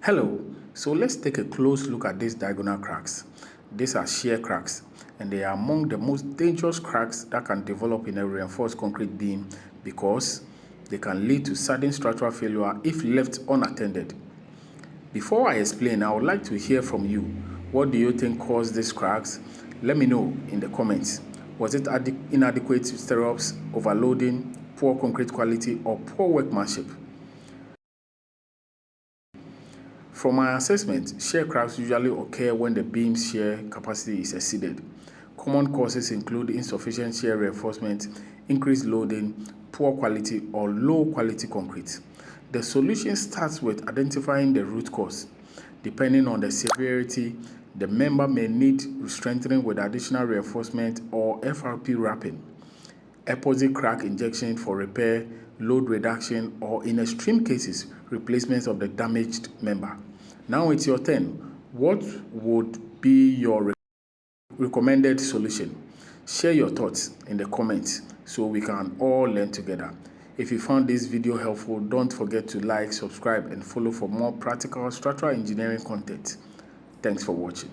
Hello, so let's take a close look at these diagonal cracks. These are shear cracks, and they are among the most dangerous cracks that can develop in a reinforced concrete beam because they can lead to sudden structural failure if left unattended. Before I explain, I would like to hear from you. What do you think caused these cracks? Let me know in the comments. Was it inadequate stirrups, overloading, poor concrete quality, or poor workmanship? From my assessment, shear cracks usually occur when the beam's shear capacity is exceeded. Common causes include insufficient shear reinforcement, increased loading, poor quality, or low quality concrete. The solution starts with identifying the root cause. Depending on the severity, the member may need strengthening with additional reinforcement or FRP wrapping, epoxy crack injection for repair, load reduction, or in extreme cases, replacement of the damaged member. Now it's your turn. What would be your recommended solution? Share your thoughts in the comments so we can all learn together. If you found this video helpful, don't forget to like, subscribe, and follow for more practical structural engineering content. Thanks for watching.